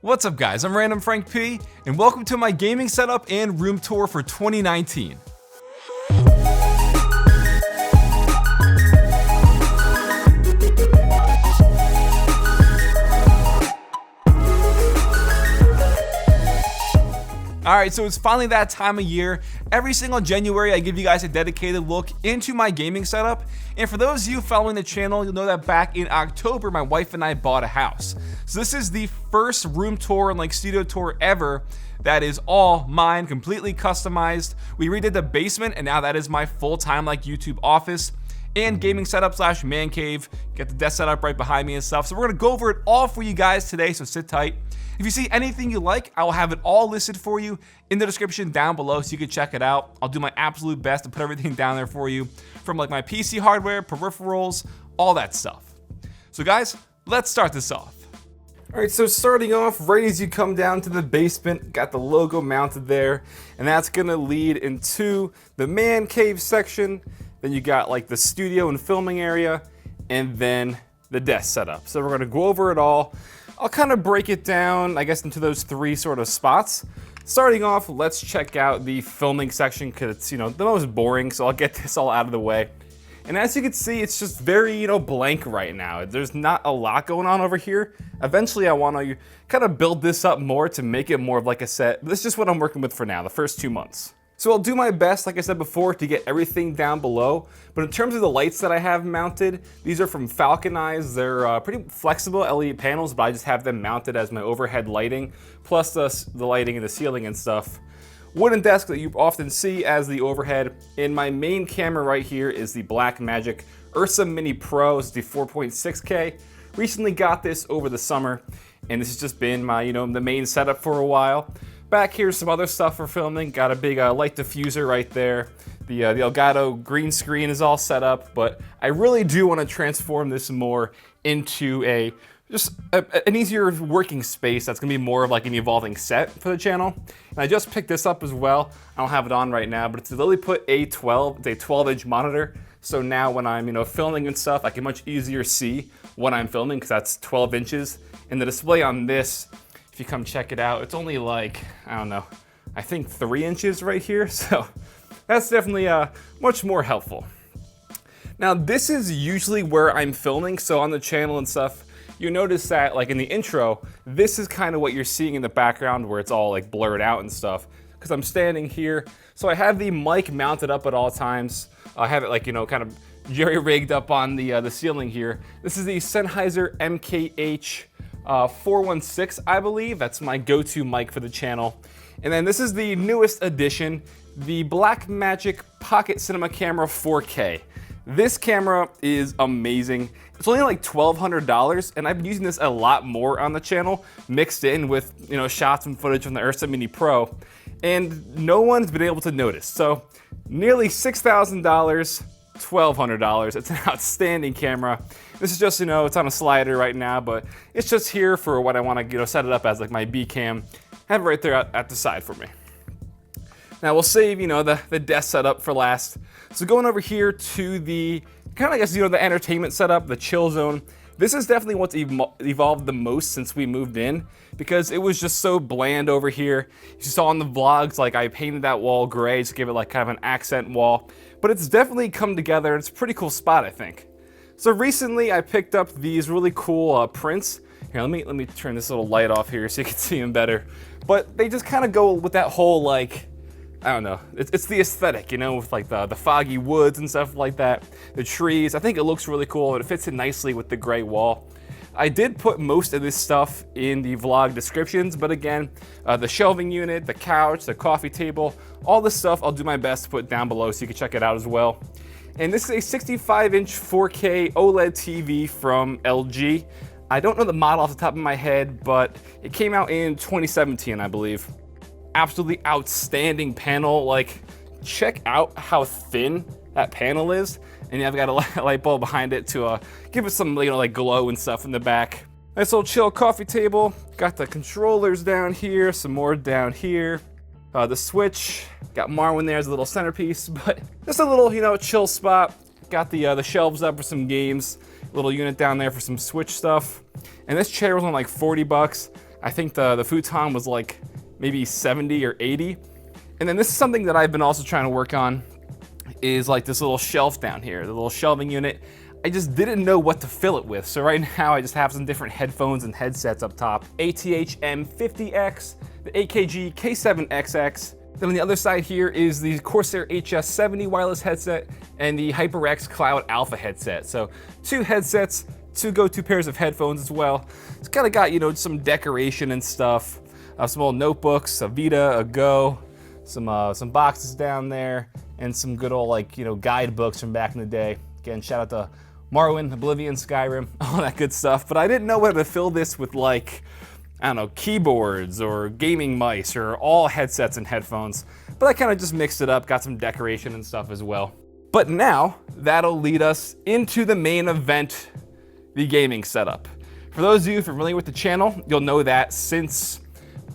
What's up guys, I'm randomfrankp, and welcome to my gaming setup and room tour for 2019. Alright, so it's finally that time of year. Every single January I give you guys a dedicated look into my gaming setup, and for those of you following the channel, you'll know that back in October my wife and I bought a house. So this is the first room tour and studio tour ever that is all mine, completely customized. We redid the basement and now that is my full-time YouTube office and gaming setup / man cave. Get the desk set up right behind me and stuff. So we're gonna go over it all for you guys today, so sit tight. If you see anything you like, I will have it all listed for you in the description down below so you can check it out. I'll do my absolute best to put everything down there for you, from my PC hardware, peripherals, all that stuff. So guys, let's start this off. All right, so starting off, right as you come down to the basement, got the logo mounted there, and that's gonna lead into the man cave section. Then you got the studio and filming area, and then the desk setup. So we're gonna go over it all. I'll kind of break it down, I guess, into those three sort of spots. Starting off, let's check out the filming section because it's, the most boring, so I'll get this all out of the way. And as you can see, it's just very, blank right now. There's not a lot going on over here. Eventually, I want to kind of build this up more to make it more of a set. This is just what I'm working with for now, the first 2 months. So I'll do my best, like I said before, to get everything down below. But in terms of the lights that I have mounted, these are from Falcon Eyes. They're pretty flexible LED panels, but I just have them mounted as my overhead lighting, plus the lighting in the ceiling and stuff. Wooden desk that you often see as the overhead. And my main camera right here is the Blackmagic Ursa Mini Pro. It's the 4.6K. Recently got this over the summer, and this has just been my, the main setup for a while. Back here's some other stuff for filming. Got a big light diffuser right there. The Elgato green screen is all set up, but I really do want to transform this more into an easier working space that's gonna be more of an evolving set for the channel. And I just picked this up as well. I don't have it on right now, but it's a Lilyput A12. It's a 12-inch monitor. So now when I'm filming and stuff, I can much easier see what I'm filming because that's 12 inches. And the display on this, if you come check it out, it's only I don't know, I think 3 inches right here. So that's definitely much more helpful. Now this is usually where I'm filming. So on the channel and stuff, you notice that in the intro, this is kind of what you're seeing in the background where it's all blurred out and stuff. Because I'm standing here. So I have the mic mounted up at all times. I have it kind of jerry-rigged up on the ceiling here. This is the Sennheiser MKH 416, I believe. That's my go-to mic for the channel. And then this is the newest addition, the Blackmagic Pocket Cinema Camera 4K. This camera is amazing. It's only $1,200, and I've been using this a lot more on the channel, mixed in with shots and footage from the Ursa Mini Pro, and no one's been able to notice. So nearly $6,000, $1,200. It's an outstanding camera. This is just, it's on a slider right now, but it's just here for what I want to, set it up as my B cam. Have it right there at the side for me. Now we'll save, the desk setup for last. So going over here to the the entertainment setup, the chill zone. This is definitely what's evolved the most since we moved in, because it was just so bland over here. You saw in the vlogs, I painted that wall gray, just give it kind of an accent wall. But it's definitely come together. It's a pretty cool spot, I think. So recently I picked up these really cool prints. Here, let me turn this little light off here so you can see them better. But they just kind of go with that whole I don't know, it's the aesthetic, with the foggy woods and stuff like that, the trees. I think it looks really cool and it fits in nicely with the gray wall. I did put most of this stuff in the vlog descriptions, but again, the shelving unit, the couch, the coffee table, all this stuff I'll do my best to put down below so you can check it out as well. And this is a 65-inch 4K OLED TV from LG. I don't know the model off the top of my head, but it came out in 2017, I believe. Absolutely outstanding panel. Check out how thin that panel is. And I've got a light bulb behind it to give it some glow and stuff in the back. Nice little chill coffee table. Got the controllers down here, some more down here. The switch, got Marwin there as a little centerpiece, but just a little, chill spot. Got the shelves up for some games. Little unit down there for some Switch stuff. And this chair was on $40. I think the futon was like maybe 70 or 80. And then this is something that I've been also trying to work on, is like this little shelf down here, the little shelving unit. I just didn't know what to fill it with. So right now I just have some different headphones and headsets up top. ATH M50X, the AKG K7XX. Then on the other side here is the Corsair HS70 wireless headset and the HyperX Cloud Alpha headset. So 2 headsets, 2 go-to pairs of headphones as well. It's kind of got, you know, some decoration and stuff. Some old notebooks, a Vita, a Go, some boxes down there, and some good old, like, you know, guidebooks from back in the day. Again, shout out to Morrowind, Oblivion, Skyrim, all that good stuff. But I didn't know whether to fill this with, like, I don't know, keyboards or gaming mice or all headsets and headphones. But I kind of just mixed it up, got some decoration and stuff as well. But now that'll lead us into the main event, the gaming setup. For those of you familiar with the channel, you'll know that since,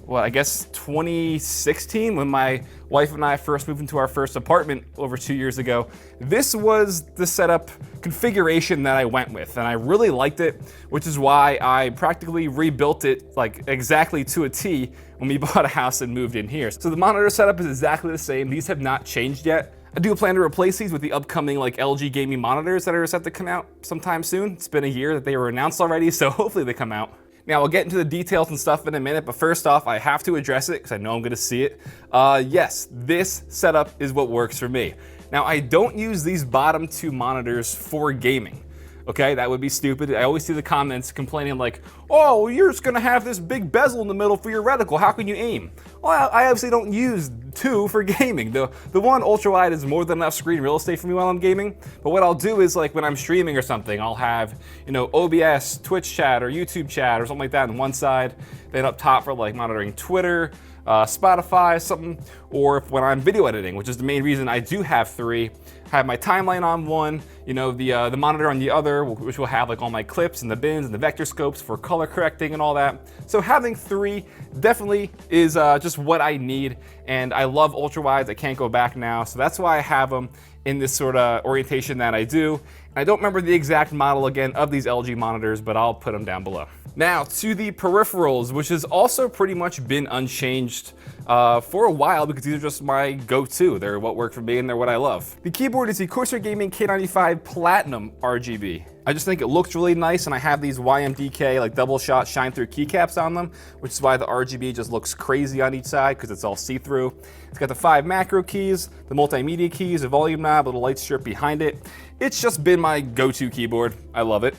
well, I guess 2016, when my wife and I first moved into our first apartment over 2 years ago, this was the setup configuration that I went with, and I really liked it, which is why I practically rebuilt it like exactly to a T when we bought a house and moved in here. So the monitor setup is exactly the same. These have not changed yet. I do plan to replace these with the upcoming like LG gaming monitors that are set to come out sometime soon. It's been a year that they were announced already, so hopefully they come out. Now, I'll get into the details and stuff in a minute, but first off, I have to address it because I know I'm gonna see it. Yes, this setup is what works for me. Now, I don't use these bottom 2 monitors for gaming. Okay, that would be stupid. I always see the comments complaining like, oh, well, you're just gonna have this big bezel in the middle for your reticle. How can you aim? Well, I obviously don't use 2 for gaming. The one ultra wide is more than enough screen real estate for me while I'm gaming. But what I'll do is like when I'm streaming or something, I'll have, you know, OBS, Twitch chat or YouTube chat or something like that on one side. Then up top for like monitoring Twitter, Spotify, something, or if when I'm video editing, which is the main reason I do have 3. I have my timeline on one, you know, the monitor on the other, which will have like all my clips and the bins and the vector scopes for color correcting and all that. So having 3 definitely is just what I need, and I love ultra wides. I can't go back now, so that's why I have them in this sort of orientation that I do. I don't remember the exact model again of these LG monitors, but I'll put them down below. Now to the peripherals, which has also pretty much been unchanged for a while because these are just my go-to. They're what work for me and they're what I love. The keyboard is the Corsair Gaming K95 Platinum RGB. I just think it looks really nice, and I have these YMDK like double shot shine through keycaps on them, which is why the RGB just looks crazy on each side because it's all see-through. It's got the 5 macro keys, the multimedia keys, a volume knob, a little light strip behind it. It's just been my go-to keyboard. I love it.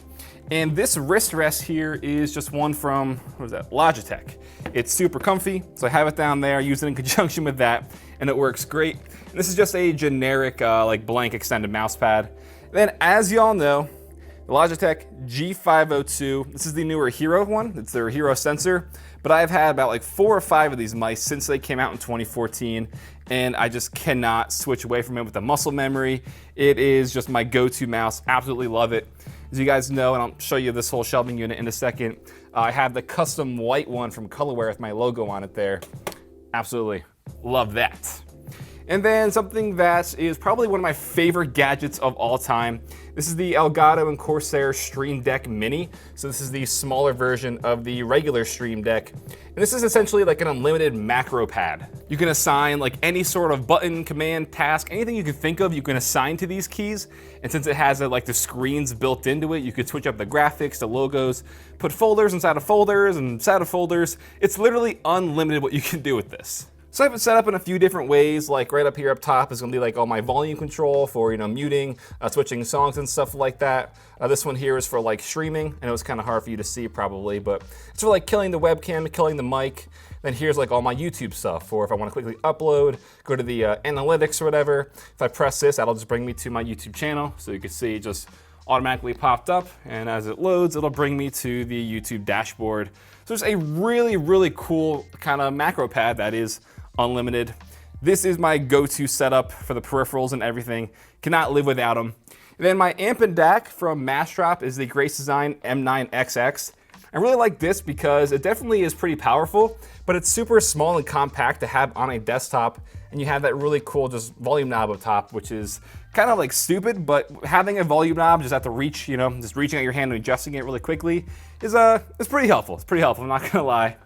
And this wrist rest here is just one from, what is that, Logitech. It's super comfy, so I have it down there, use it in conjunction with that, and it works great. And this is just a generic, like blank extended mouse pad. And then, as y'all know, the Logitech G502, this is the newer Hero one, it's their Hero sensor, but I've had about like 4 or 5 of these mice since they came out in 2014, and I just cannot switch away from it with the muscle memory. It is just my go-to mouse, absolutely love it. As you guys know, and I'll show you this whole shelving unit in a second, I have the custom white one from Colorware with my logo on it there. Absolutely love that. And then something that is probably one of my favorite gadgets of all time. This is the Elgato and Corsair Stream Deck Mini. So this is the smaller version of the regular Stream Deck. And this is essentially like an unlimited macro pad. You can assign like any sort of button, command, task, anything you can think of, you can assign to these keys. And since it has like the screens built into it, you could switch up the graphics, the logos, put folders inside of folders and inside of folders. It's literally unlimited what you can do with this. So I have it set up in a few different ways. Like right up here up top is gonna be like all my volume control for, you know, muting, switching songs and stuff like that. This one here is for like streaming. I know it's kind of hard for you to see probably, but it's for like killing the webcam, killing the mic. Then here's like all my YouTube stuff, or if I want to quickly upload, go to the analytics or whatever. If I press this, that'll just bring me to my YouTube channel. So you can see it just automatically popped up, and as it loads, it'll bring me to the YouTube dashboard. So it's a really, really cool kind of macro pad that is unlimited. This is my go-to setup for the peripherals and everything. Cannot live without them. And then my amp and DAC from Massdrop is the Grace Design M9XX. I really like this because it definitely is pretty powerful, but it's super small and compact to have on a desktop, and you have that really cool just volume knob up top, which is kind of like stupid, but having a volume knob just at the reach, you know, just reaching out your hand and adjusting it really quickly is pretty helpful. It's pretty helpful, I'm not gonna lie.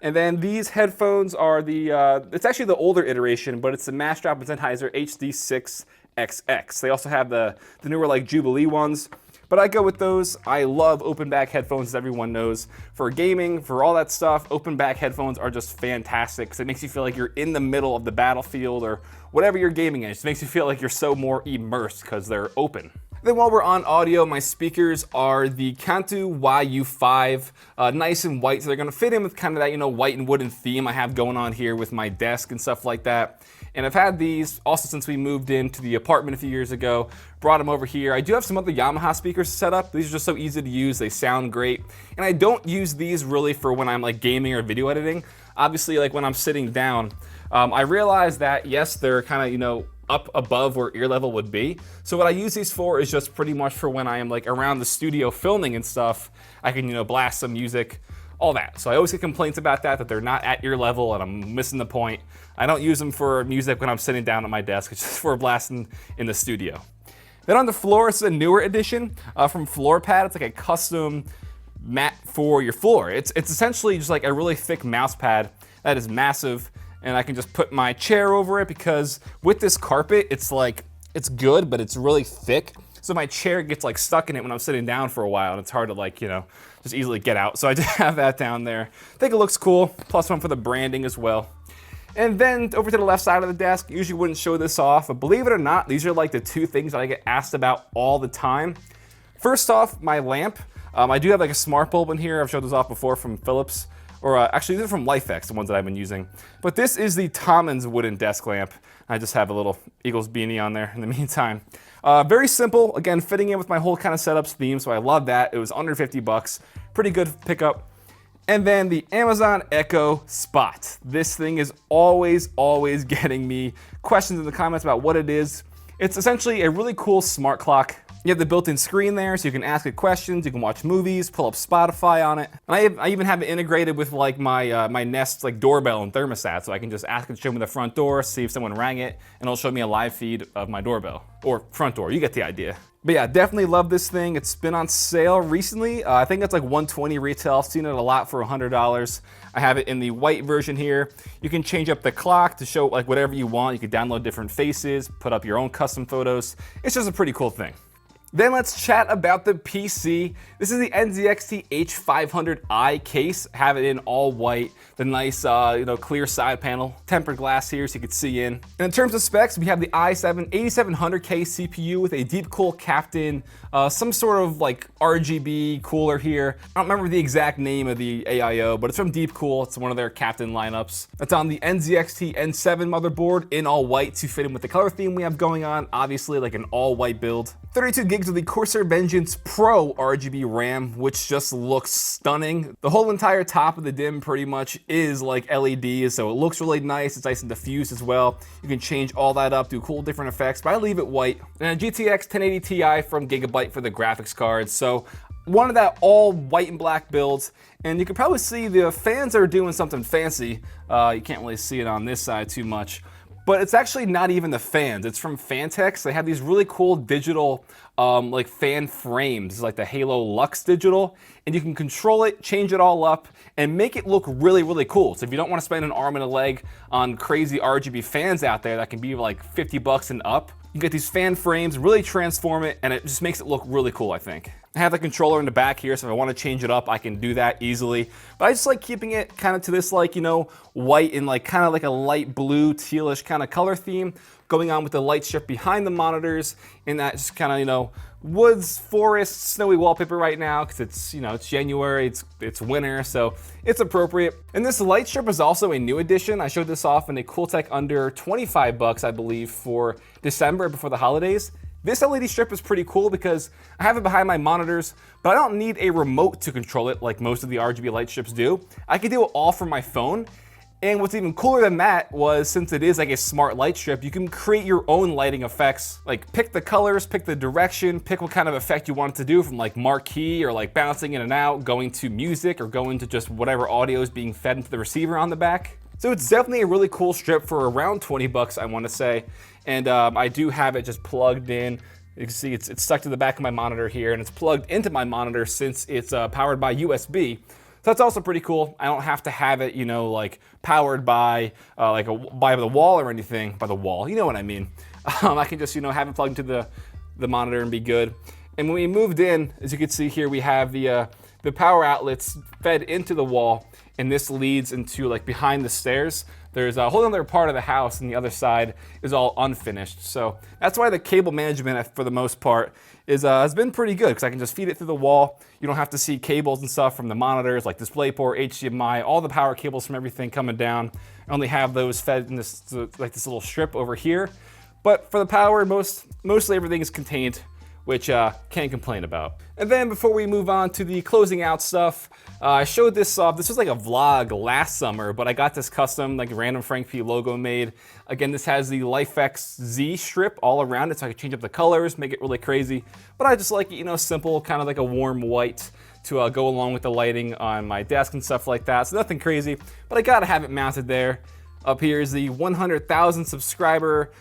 And then these headphones are it's actually the older iteration, but it's the Mastrop and Sennheiser HD6XX. They also have the newer like Jubilee ones, but I go with those. I love open back headphones, as everyone knows. For gaming, for all that stuff, open back headphones are just fantastic because it makes you feel like you're in the middle of the battlefield or whatever you're gaming in. It just makes you feel like you're so more immersed because they're open. Then while we're on audio, my speakers are the Kantu YU5, nice and white, so they're gonna fit in with kind of that, you know, white and wooden theme I have going on here with my desk and stuff like that. And I've had these also since we moved into the apartment a few years ago, brought them over here. I do have some other Yamaha speakers set up. These are just so easy to use, they sound great. And I don't use these really for when I'm like gaming or video editing. Obviously, like when I'm sitting down, I realize that yes, they're kind of, you know, up above where ear level would be. So what I use these for is just pretty much for when I am like around the studio filming and stuff. I can, you know, blast some music, all that. So I always get complaints about that they're not at ear level and I'm missing the point. I don't use them for music when I'm sitting down at my desk. It's just for blasting in the studio. Then on the floor, it's a newer edition from FloorPad. It's like a custom mat for your floor. It's essentially just like a really thick mouse pad that is massive, and I can just put my chair over it because with this carpet, it's good, but it's really thick. So my chair gets like stuck in it when I'm sitting down for a while, and it's hard to like, you know, just easily get out. So I just have that down there. I think it looks cool, plus one for the branding as well. And then over to the left side of the desk, usually wouldn't show this off, but believe it or not, these are like the two things that I get asked about all the time. First off, my lamp. I do have like a smart bulb in here. I've showed this off before from Philips. Or actually, these are from LifeX, the ones that I've been using. But this is the Tommins wooden desk lamp. I just have a little Eagles beanie on there in the meantime. Very simple, again, fitting in with my whole kind of setups theme, so I love that. It was under 50 bucks, pretty good pickup. And then the Amazon Echo Spot. This thing is always getting me questions in the comments about what it is. It's essentially a really cool smart clock. You have the built-in screen there, so you can ask it questions, you can watch movies, pull up Spotify on it. And I even have it integrated with like my my Nest like doorbell and thermostat, so I can just ask it to show me the front door, see if someone rang it, and it'll show me a live feed of my doorbell. Or front door, you get the idea. But yeah, definitely love this thing. It's been on sale recently. I think it's like $120 retail. I've seen it a lot for $100. I have it in the white version here. You can change up the clock to show like whatever you want. You can download different faces, put up your own custom photos. It's just a pretty cool thing. Then let's chat about the PC. This is the NZXT H500i case. Have it in all white. The nice, you know, clear side panel, tempered glass here so you can see in. And in terms of specs, we have the i7 8700K CPU with a deep cool Captain, some sort of like RGB cooler here. I don't remember the exact name of the AIO, but it's from Deep Cool. It's one of their Captain lineups. It's on the NZXT N7 motherboard in all white to fit in with the color theme we have going on. Obviously, like an all white build. 32 gigs of the Corsair Vengeance Pro RGB RAM, which just looks stunning. The whole entire top of the DIMM pretty much is like LEDs, so it looks really nice. It's nice and diffused as well. You can change all that up, do cool different effects, but I leave it white. And a GTX 1080 Ti from Gigabyte for the graphics card. So one of that all white and black builds, and you can probably see the fans are doing something fancy. You can't really see it on this side too much. But it's actually not even the fans. It's from Fantex. They have these really cool digital like fan frames, like the Halo Lux digital, and you can control it, change it all up, and make it look really cool. So if you don't want to spend an arm and a leg on crazy RGB fans out there that can be like 50 bucks and up, you get these fan frames, really transform it, and it just makes it look really cool, I think. I have the controller in the back here, so if I want to change it up, I can do that easily. But I just like keeping it kind of to this like, you know, white and like kind of like a light blue, tealish kind of color theme going on with the light strip behind the monitors and that just kind of, you know, woods, forest, snowy wallpaper right now because it's, you know, it's January, it's winter, so it's appropriate. And this light strip is also a new addition. I showed this off in a Cooltech under 25 bucks, I believe, for December before the holidays. This LED strip is pretty cool because I have it behind my monitors, but I don't need a remote to control it like most of the RGB light strips do. I can do it all from my phone. And what's even cooler than that was, since it is like a smart light strip, you can create your own lighting effects. Like pick the colors, pick the direction, pick what kind of effect you want it to do, from like marquee or like bouncing in and out, going to music, or going to just whatever audio is being fed into the receiver on the back. So it's definitely a really cool strip for around 20 bucks, I want to say. And I do have it just plugged in. You can see it's stuck to the back of my monitor here, and it's plugged into my monitor since it's powered by USB. So that's also pretty cool. I don't have to have it, you know, like powered by by the wall or anything. By the wall, you know what I mean. I can just, you know, have it plugged into the monitor and be good. And when we moved in, as you can see here, we have the power outlets fed into the wall, and this leads into like behind the stairs. There's a whole other part of the house, and the other side is all unfinished. So that's why the cable management, for the most part, has been pretty good, because I can just feed it through the wall. You don't have to see cables and stuff from the monitors, like DisplayPort, HDMI, all the power cables from everything coming down. I only have those fed in this little strip over here. But for the power, mostly everything is contained, which can't complain about. And then before we move on to the closing out stuff, I showed this off. This was like a vlog last summer, but I got this custom like Random Frank P logo made. Again, this has the LifeX Z strip all around it, so I can change up the colors, make it really crazy. But I just like it, you know, simple, kind of like a warm white to go along with the lighting on my desk and stuff like that. So nothing crazy, but I gotta have it mounted there. Up here is the 100,000 subscriber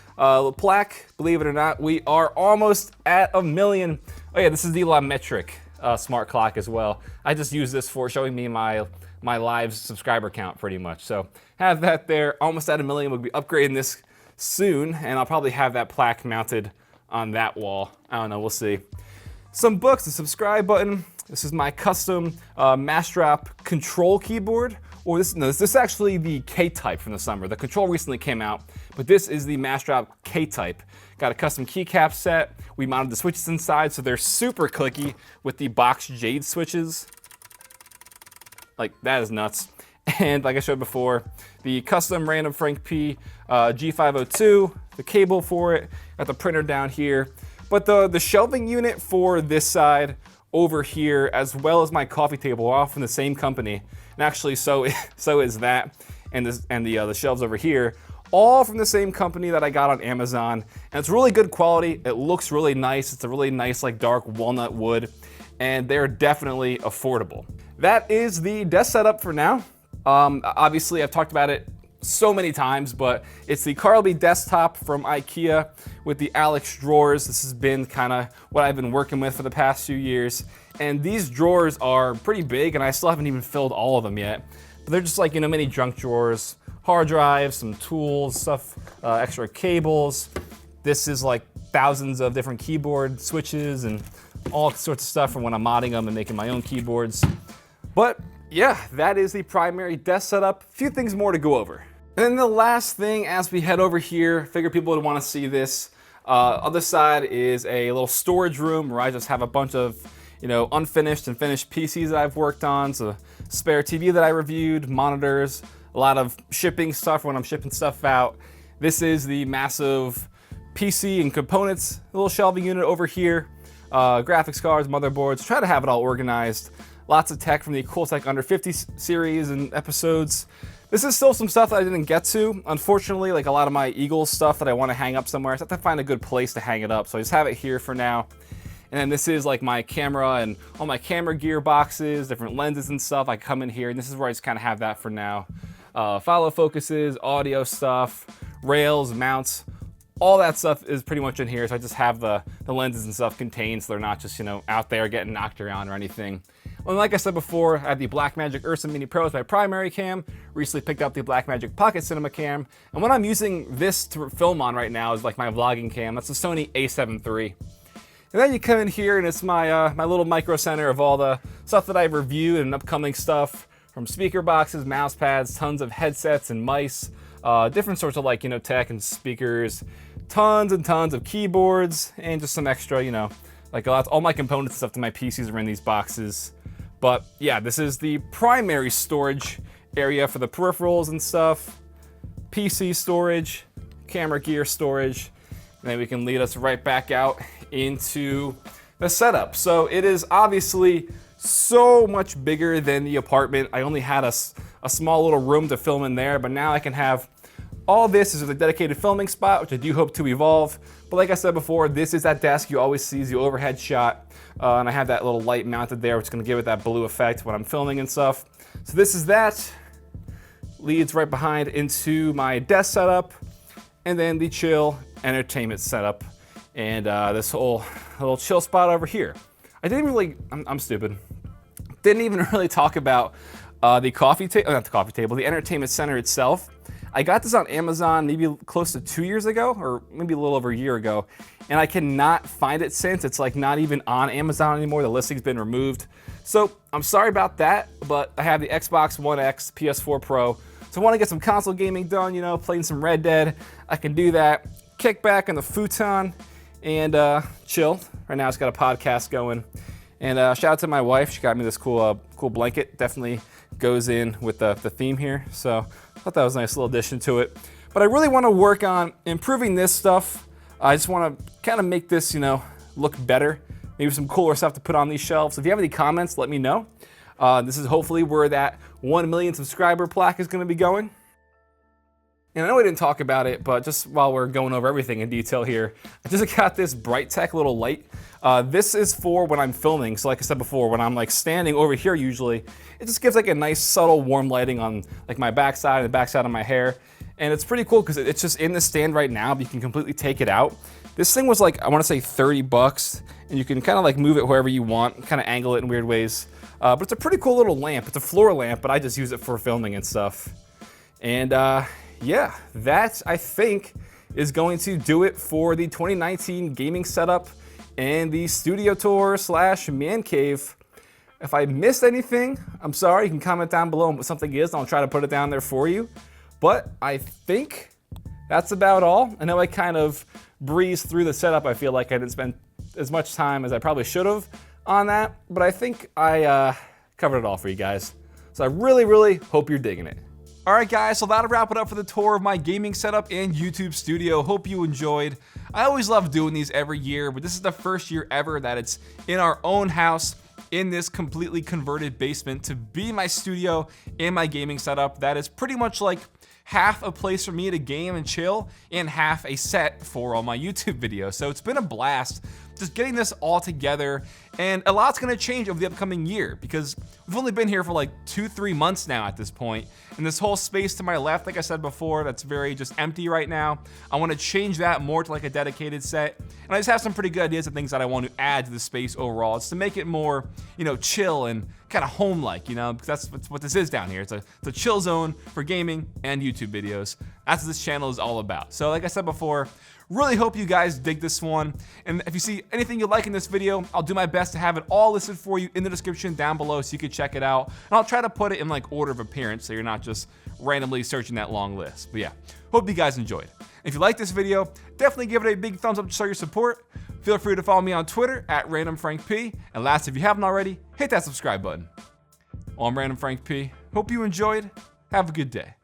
plaque. Believe it or not, we are almost at 1 million. Oh yeah, this is the LaMetric smart clock as well. I just use this for showing me my live subscriber count pretty much. So have that there, almost at 1 million. We'll be upgrading this soon, and I'll probably have that plaque mounted on that wall. I don't know, we'll see. Some books, the subscribe button. This is my custom Mastrap control keyboard. Or this is actually the K-Type from the summer. The control recently came out, but this is the Mastrap K-Type. Got a custom keycap set. We mounted the switches inside, so they're super clicky with the box jade switches. Like, that is nuts. And like I showed before, the custom Random Frank P G502, the cable for it, got the printer down here. But the shelving unit for this side over here, as well as my coffee table, are all from the same company. And actually, so is that, and the shelves over here, all from the same company that I got on Amazon. And it's really good quality. It looks really nice. It's a really nice, like, dark walnut wood, and they're definitely affordable. That is the desk setup for now. Obviously, I've talked about it so many times, but it's the Carlby desktop from IKEA with the Alex drawers. This has been kind of what I've been working with for the past few years. And these drawers are pretty big, and I still haven't even filled all of them yet. But they're just like, you know, mini junk drawers, hard drives, some tools, stuff, extra cables. This is like thousands of different keyboard switches and all sorts of stuff from when I'm modding them and making my own keyboards. But yeah, that is the primary desk setup. A few things more to go over. And then the last thing, as we head over here, figure people would want to see this. Other side is a little storage room where I just have a bunch of, you know, unfinished and finished PCs that I've worked on. So spare TV that I reviewed, monitors, a lot of shipping stuff when I'm shipping stuff out. This is the massive PC and components, a little shelving unit over here. Graphics cards, motherboards, try to have it all organized. Lots of tech from the Cool Tech Under 50 series and episodes. This is still some stuff that I didn't get to. Unfortunately, like a lot of my Eagles stuff that I want to hang up somewhere, I have to find a good place to hang it up. So I just have it here for now. And then this is like my camera and all my camera gear boxes, different lenses and stuff. I come in here, and this is where I just kind of have that for now. Follow focuses, audio stuff, rails, mounts, all that stuff is pretty much in here. So I just have the lenses and stuff contained, so they're not just, you know, out there getting knocked around or anything. Well, like I said before, I have the Blackmagic Ursa Mini Pro as my primary cam. Recently picked up the Blackmagic Pocket Cinema cam. And what I'm using this to film on right now is like my vlogging cam. That's the Sony a7 III. And then you come in here, and it's my my little micro center of all the stuff that I've reviewed and upcoming stuff, from speaker boxes, mouse pads, tons of headsets and mice, different sorts of, like, you know, tech and speakers, tons and tons of keyboards, and just some extra, you know, like all my components and stuff to my PCs are in these boxes. But yeah, this is the primary storage area for the peripherals and stuff, PC storage, camera gear storage, and then we can lead us right back out into the setup. So it is obviously so much bigger than the apartment. I only had a small little room to film in there, but now I can have all this is a dedicated filming spot, which I do hope to evolve. But like I said before, this is that desk you always see, the overhead shot. And I have that little light mounted there, which is gonna give it that blue effect when I'm filming and stuff. So this is that. Leads right behind into my desk setup, and then the chill entertainment setup, and this whole little chill spot over here. I didn't really, I'm stupid. Didn't even really talk about the coffee table, not the coffee table, the entertainment center itself. I got this on Amazon maybe close to 2 years ago, or maybe a little over a year ago, and I cannot find it since. It's like not even on Amazon anymore. The listing's been removed. So I'm sorry about that, but I have the Xbox One X, PS4 Pro. So I want to get some console gaming done, you know, playing some Red Dead. I can do that, kick back on the futon, and chill. Right now, it's got a podcast going. And shout out to my wife. She got me this cool blanket. Definitely goes in with the theme here. So I thought that was a nice little addition to it. But I really want to work on improving this stuff. I just want to kind of make this, you know, look better. Maybe some cooler stuff to put on these shelves. If you have any comments, let me know. This is hopefully where that 1 million subscriber plaque is going to be going. And I know we didn't talk about it, but just while we're going over everything in detail here, I just got this Bright little light. This is for when I'm filming. So like I said before, when I'm like standing over here usually, it just gives like a nice subtle warm lighting on like my backside and the backside of my hair. And it's pretty cool because it's just in the stand right now, but you can completely take it out. This thing was like, I want to say $30, and you can kind of like move it wherever you want, kind of angle it in weird ways. But it's a pretty cool little lamp. It's a floor lamp, but I just use it for filming and stuff. And yeah, that I think is going to do it for the 2019 gaming setup and the studio tour / man cave. If I missed anything, I'm sorry. You can comment down below what something is, and I'll try to put it down there for you. But I think that's about all. I know I kind of breezed through the setup. I feel like I didn't spend as much time as I probably should have on that, but I think I covered it all for you guys. So I really hope you're digging it. Alright guys, so that'll wrap it up for the tour of my gaming setup and YouTube studio. Hope you enjoyed. I always love doing these every year, but this is the first year ever that it's in our own house, in this completely converted basement to be my studio and my gaming setup. That is pretty much like half a place for me to game and chill and half a set for all my YouTube videos. So it's been a blast just getting this all together, and a lot's gonna change over the upcoming year because we've only been here for like 2-3 months now at this point. And this whole space to my left, like I said before, that's very just empty right now. I want to change that more to like a dedicated set. And I just have some pretty good ideas of things that I want to add to the space overall. It's to make it more, you know, chill and kind of home-like, you know, because that's what this is down here. It's a chill zone for gaming and YouTube videos. That's what this channel is all about. So like I said before, really hope you guys dig this one. And if you see anything you like in this video, I'll do my best to have it all listed for you in the description down below so you can check it out. And I'll try to put it in like order of appearance so you're not just randomly searching that long list. But yeah, hope you guys enjoyed. If you like this video, definitely give it a big thumbs up to show your support. Feel free to follow me on Twitter at randomfrankp. And last, if you haven't already, hit that subscribe button. Well, I'm Random Frank P. Hope you enjoyed. Have a good day.